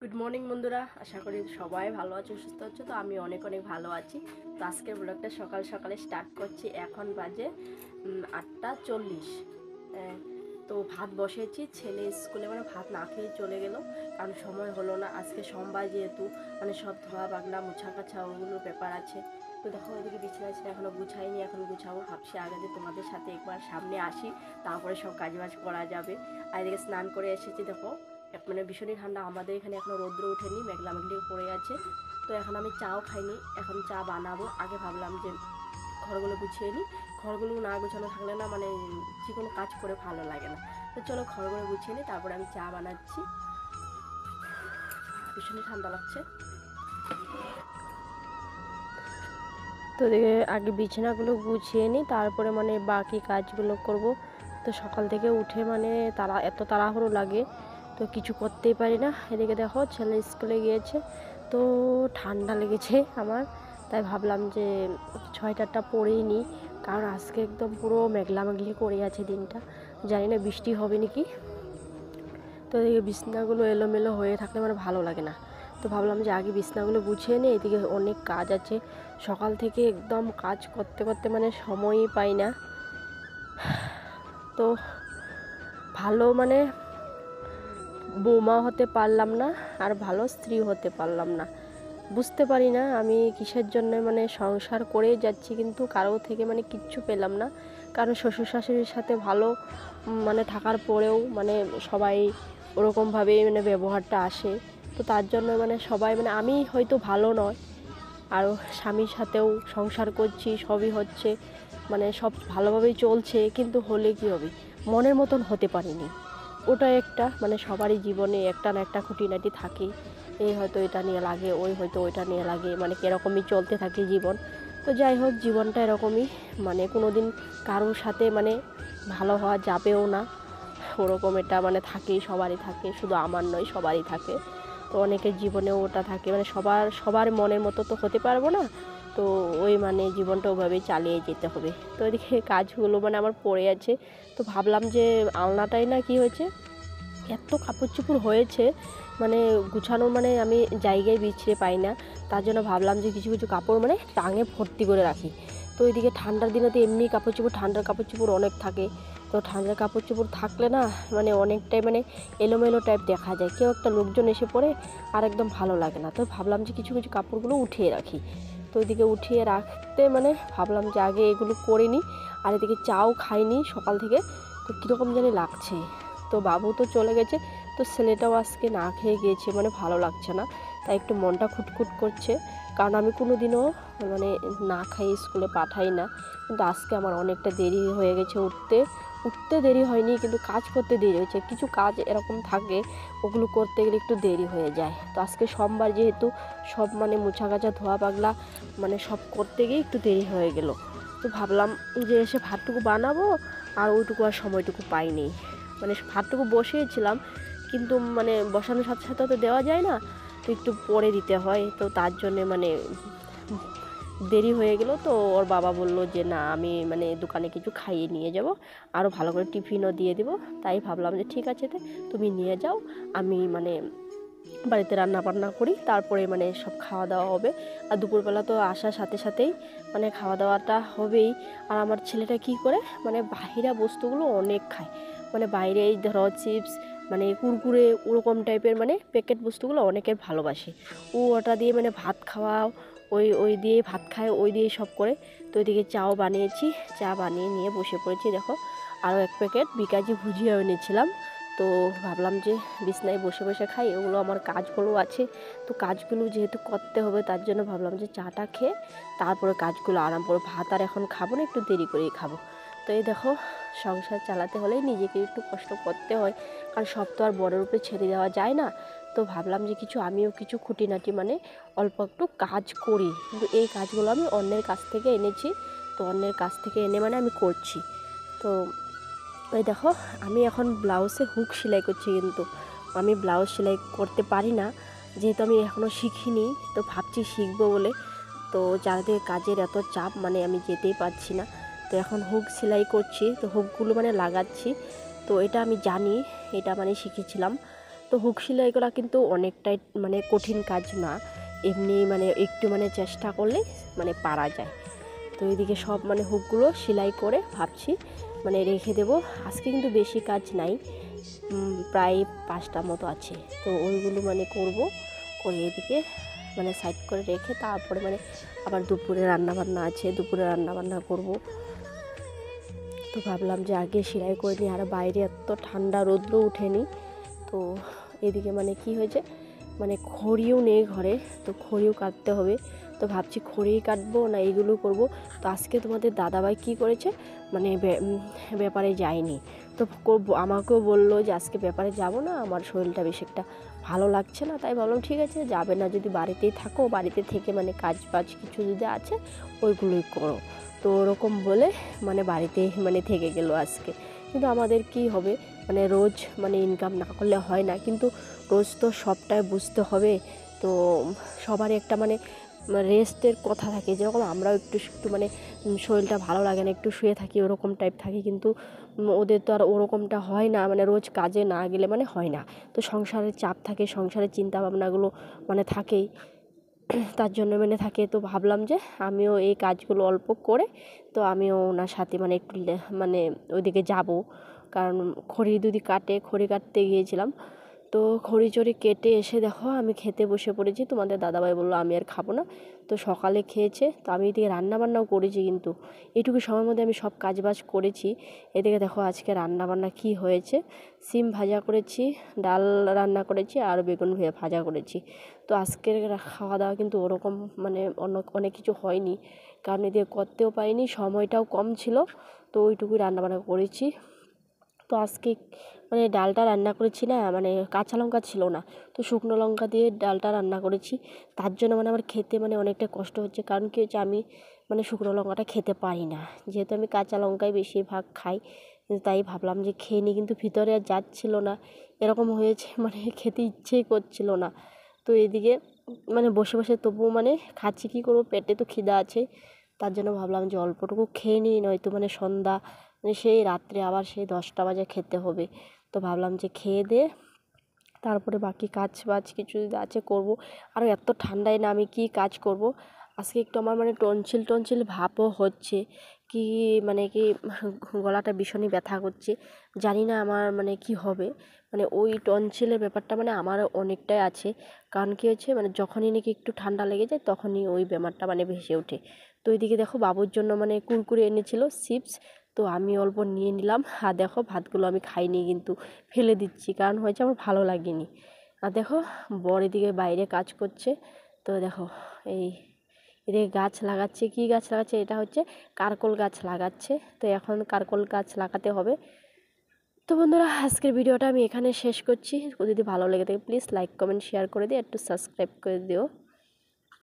Good morning বন্ধুরা, আশা করি সবাই ভালো আছো, সুস্থ আছো। তো আমি অনেক ভালো আছি। তো আজকের ব্লগটা সকাল সকালে স্টার্ট করছি। এখন বাজে 8:40। তো ভাত বসিয়েছি, ছেলে স্কুলে ভাত না খেয়ে চলে গেল, কারণ সময় হলো না। আজকে সোমবার যেহেতু সব ধোয়া বাগনা মোছা কাছা ওগুলোর ব্যাপার আছে। তো দেখো ওইদিকে বিছানা এখনও গুছাইনি, এখন গুছাবো ভাবছি। আগে যে তোমাদের সাথে একবার সামনে আসি, তারপরে সব কাজবাজ করা যাবে। আর এদিকে স্নান করে এসেছি, দেখো ভীষণই ঠান্ডা। আমাদের এখানে এখনও রৌদ্র ওঠেনি, মেঘলা মেঘলি পড়ে আছে। তো এখন আমি চাও খাইনি, এখন চা বানাবো। আগে ভাবলাম যে ঘরগুলো গুছিয়ে নিই, ঘরগুলো না গুছানো থাকলে না যে কোনো কাজ করে ভালো লাগে না। তো চলো ঘরগুলো গুছিয়ে নিই, তারপরে আমি চা বানাচ্ছি। ভীষণই ঠান্ডা লাগছে। তো আগে বিছানাগুলো গুছিয়ে নিই, তারপরে বাকি কাজগুলো করব। তো সকাল থেকে উঠে এত তাড়াহুড়ো লাগে, তো কিছু করতেই পারি না। এদিকে দেখো ছেলে স্কুলে গিয়েছে, তো ঠান্ডা লেগেছে আমার। তাই ভাবলাম যে সোয়েটারটা পরেই নিই, কারণ আজকে একদম পুরো মেঘলা মেঘলি করে আছে দিনটা। জানি না বৃষ্টি হবে নাকি। তো এদিকে বিছনাগুলো এলোমেলো হয়ে থাকলে ভালো লাগে না। তো ভাবলাম যে আগে বিছনাগুলো গুছিয়ে নিই, এদিকে অনেক কাজ আছে। সকাল থেকে একদম কাজ করতে করতে সময়ই পাই না। তো ভালো বৌমা হতে পারলাম না, আর ভালো স্ত্রী হতে পারলাম না। বুঝতে পারি না আমি কিসের জন্য সংসার করে যাচ্ছি, কিন্তু কারো থেকে কিচ্ছু পেলাম না। কারণ শ্বশুর শাশুড়ির সাথে ভালো থাকার পরেও সবাই ওরকমভাবে ব্যবহারটা আসে। তো তার জন্য সবাই আমি হয়তো ভালো নয়, আর স্বামীর সাথেও সংসার করছি, সবই হচ্ছে, সব ভালোভাবেই চলছে, কিন্তু হলে কি হবে, মনের মতন হতে পারিনি। ওটা একটা সবারই জীবনে একটা না একটা খুঁটিনাটি থাকে। এই হয়তো এটা নিয়ে লাগে, ওই হয়তো ওইটা নিয়ে লাগে, কীরকমই চলতে থাকে জীবন। তো যাই হোক, জীবনটা এরকমই, কোনো দিন কারোর সাথে ভালো হওয়া যাবেও না। ওরকম এটা থাকেই, সবারই থাকে, শুধু আমার নয়, সবারই থাকে। তো অনেকের জীবনেও ওটা থাকে, সবার মনের মতো তো হতে পারবো না। তো ওই জীবনটা ওইভাবেই চালিয়ে যেতে হবে। তো এদিকে কাজগুলো আমার পড়ে আছে। তো ভাবলাম যে আলনাটাই না কি হয়েছে, এত কাপড় চোপড় হয়েছে, গুছানোর আমি জায়গায় বিছিয়ে পাই না। তার জন্য ভাবলাম যে কিছু কিছু কাপড় টাঙে ভর্তি করে রাখি। তো ওইদিকে ঠান্ডার দিনে তো এমনি কাপড় চোপড়, ঠান্ডার কাপড় চোপড় অনেক থাকে। তো ঠান্ডার কাপড় চোপড় থাকলে না অনেকটাই এলোমেলো টাইপ দেখা যায়, কেউ একটা লোকজন এসে পড়ে, আর একদম ভালো লাগে না। তো ভাবলাম যে কিছু কিছু কাপড়গুলো উঠিয়ে রাখি। তো ওইদিকে উঠিয়ে রাখতে ভাবলাম যে আগে এগুলো করে নিই। আর এদিকে চাও খাইনি সকাল থেকে, তো কীরকম জানি লাগছে। তো বাবু তো চলে গেছে, তো ছেলেটাও আজকে না খেয়ে গিয়েছে, ভালো লাগছে না। তাই একটু মনটা খুঁতখুত করছে, কারণ আমি কোনো দিনও না খাইয়ে স্কুলে পাঠাই না। কিন্তু আজকে আমার অনেকটা দেরি হয়ে গেছে উঠতে দেরি হয়নি, কিন্তু কাজ করতে দেরি হয়েছে। কিছু কাজ এরকম থাকে, ওগুলো করতে গেলে একটু দেরি হয়ে যায়। তো আজকে সোমবার যেহেতু, সব মোছা কাচা ধোয়া পাগলা সব করতে গিয়ে একটু দেরি হয়ে গেল। তো ভাবলাম যে এসে ভাতটুকু বানাবো, আর ওইটুকু আর সময়টুকু পাইনি। ভাতটুকু বসিয়েছিলাম, কিন্তু বসানোর সাথে সাথে তো দেওয়া যায় না, তো একটু পরে দিতে হয়। তো তার জন্যে দেরি হয়ে গেল। তো ওর বাবা বলল যে না, আমি দোকানে কিছু খাইয়ে নিয়ে যাব, আরও ভালো করে টিফিনও দিয়ে দেবো। তাই ভাবলাম যে ঠিক আছে, তুমি নিয়ে যাও, আমি বাড়িতে রান্না বান্না করি, তারপরে সব খাওয়া দাওয়া হবে। আর দুপুরবেলা তো আসার সাথে সাথেই খাওয়া দাওয়াটা হবেই। আর আমার ছেলেটা কি করে বাহিরা বস্তুগুলো অনেক খায়, বাইরে এই ধরো চিপস, কুরকুরে, ওরকম টাইপের প্যাকেট বস্তুগুলো অনেকের ভালোবাসে। ও ওটা দিয়ে ভাত খাওয়া, ওই দিয়ে ভাত খায়, ওই দিয়ে সব করে। তো ওইদিকে চাও বানিয়েছি, চা বানিয়ে নিয়ে বসে পড়েছি। দেখো আরও এক প্যাকেট বিকাজি ভুজিয়া এনেছিলাম। তো ভাবলাম যে বিছনায় বসে বসে খাই, ওগুলো আমার কাজগুলো আছে। তো কাজগুলো যেহেতু করতে হবে, তার জন্য ভাবলাম যে চাটা খেয়ে তারপরে কাজগুলো আরাম করে, ভাত আর এখন খাবো না, একটু দেরি করেই খাবো। তো এই দেখো, সংসার চালাতে হলেই নিজেকে একটু কষ্ট করতে হয়, কারণ সব তো আর বড়ের উপরে ছেড়ে দেওয়া যায় না। তো ভাবলাম যে আমিও কিছু খুঁটিনাটি অল্প একটু কাজ করি, কিন্তু এই কাজগুলো আমি অন্যের কাছ থেকে এনেছি। তো অন্যের কাছ থেকে এনে আমি করছি। তো এই দেখো, আমি এখন ব্লাউজে হুক সেলাই করছি, কিন্তু আমি ব্লাউজ সেলাই করতে পারি না, যেহেতু আমি এখনও শিখিনি। তো ভাবছি শিখবো বলে। তো যাদের কাজের এত চাপ, আমি যেতেই পারছি না। তো এখন হুক সেলাই করছি, তো হুকগুলো লাগাচ্ছি। তো এটা আমি জানি, এটা শিখেছিলাম। তো হুক সেলাই করা কিন্তু অনেকটাই মানে কঠিন কাজ না, এমনি মানে একটু মানে চেষ্টা করলে মানে পারা যায়। তো এদিকে সব মানে হুকগুলো সেলাই করে ভাবছি মানে রেখে দেবো। আজকে কিন্তু বেশি কাজ নাই, প্রায় 5টা মতো আছে, তো ওইগুলো মানে করব, করে এদিকে মানে সাইড করে রেখে তারপরে মানে আবার দুপুরে রান্নাবান্না আছে, দুপুরে রান্নাবান্না করব। তো ভাবলাম যে আগে সেলাই করে নিই, আর বাইরে এত ঠান্ডা, রৌদ্র উঠেনি। তো এদিকে মানে কি হয়েছে, মানে খড়িও নেই ঘরে, তো খড়িও কাটতে হবে। তো ভাবছি খড়িই কাটবো না এইগুলো করব। তো আজকে তোমাদের দাদাভাই কি করেছে, মানে ব্যাপারে যায়নি, তো আমাকেও বললো যে আজকে ব্যাপারে যাব না, আমার শরীরটা বেশ একটা ভালো লাগছে না। তাই ভাবলাম ঠিক আছে, যাবে না যদি বাড়িতেই থাকো, বাড়িতে থেকে মানে কাজ বাজ কিছু যদি আছে ওইগুলোই করো। তো ওরকম বলে মানে বাড়িতেই মানে থেকে গেল আজকে। কিন্তু আমাদের কি হবে, মানে রোজ মানে ইনকাম না করলে হয় না, কিন্তু রোজ তো সবটাই বুঝতে হবে। তো সবারই একটা মানে রেস্টের কথা থাকে, যেরকম আমরাও একটু একটু মানে শরীরটা ভালো লাগে না, একটু শুয়ে থাকি, ওরকম টাইপ থাকি, কিন্তু ওদের তো আর ওরকমটা হয় না, মানে রোজ কাজে না গেলে মানে হয় না। তো সংসারের চাপ থাকে, সংসারের চিন্তা ভাবনাগুলো মানে থাকেই, তার জন্য মানে থাকে। তো ভাবলাম যে আমিও এই কাজগুলো অল্প করে তো আমিও ওনার সাথে মানে একটু মানে ওইদিকে যাব, কারণ খড়ি যদি খড়ি কাটতে গিয়েছিলাম। তো খড়ি চড়ি কেটে এসে দেখো আমি খেতে বসে পড়েছি। তোমাদের দাদাভাই বললো আমি আর খাবো না, তো সকালে খেয়েছে। তো আমি এদিকে রান্নাবান্নাও করেছি, কিন্তু এইটুকু সময়ের মধ্যে আমি সব কাজবাজ করেছি। এদিকে দেখো আজকে রান্নাবান্না কি হয়েছে, সিম ভাজা করেছি, ডাল রান্না করেছি, আর বেগুন ভাজা করেছি। তো আজকের খাওয়া দাওয়া কিন্তু ওরকম মানে অনেক কিছু হয়নি, কারণ এদিকে করতেও পারিনি, সময়টাও কম ছিল, তো ওইটুকুই রান্নাবান্না করেছি। তো আজকে মানে ডালটা রান্না করেছি না, মানে কাঁচা লঙ্কা ছিল না, তো শুকনো লঙ্কা দিয়ে ডালটা রান্না করেছি। তার জন্য মানে আমার খেতে মানে অনেকটা কষ্ট হচ্ছে, কারণ কি হচ্ছে আমি মানে শুকনো লঙ্কাটা খেতে পারি না, যেহেতু আমি কাঁচা লঙ্কাই বেশিরভাগ খাই। তাই ভাবলাম যে খেয়ে নিই, কিন্তু ভিতরে আর যাচ্ছিল না, এরকম হয়েছে মানে খেতে ইচ্ছেই করছিল না। তো এদিকে মানে বসে বসে তবুও মানে খাচ্ছি, কী করবো, পেটে তো খিদা আছে। তার জন্য ভাবলাম যে অল্পটুকু খেয়ে নিই, নয়তো মানে সন্ধ্যা মানে সেই রাত্রে আবার সেই 10টা বাজে খেতে হবে। তো ভাবলাম যে খেয়ে দিয়ে তারপরে বাকি কাজ বাজ কিছু যদি আছে করব। আর এত ঠান্ডায় না আমি কি কাজ করব। আজকে একটু আমার মানে টনসিল ভাবও হচ্ছে, কি মানে কি গলাটা ভীষণই ব্যথা করছে, জানি না আমার মানে কি হবে। মানে ওই টনসিলের ব্যাপারটা মানে আমার অনেকটাই আছে, কারণ কী হয়েছে মানে যখনই নাকি একটু ঠান্ডা লেগে যায় তখনই ওই ব্যাপারটা মানে ভেসে ওঠে। তো এইদিকে দেখো বাবুর জন্য মানে কুরকুরে এনেছিল, চিপস, তো আমি অল্প নিয়ে নিলাম। আর দেখো ভাতগুলো আমি খাইনি, কিন্তু ফেলে দিচ্ছি, কারণ হয়েছে আমার ভালো লাগেনি। আর দেখো বর এদিকে বাইরে কাজ করছে। তো দেখো এই এদিকে গাছ লাগাচ্ছে, কি গাছ লাগাচ্ছে, এটা হচ্ছে কারকোল গাছ লাগাচ্ছে। তো এখন কারকোল গাছ লাগাতে হবে। তো বন্ধুরা আজকের ভিডিওটা আমি এখানে শেষ করছি। যদি ভালো লেগে থাকে প্লিজ লাইক কমেন্ট শেয়ার করে দিও, একটু সাবস্ক্রাইব করে দিও।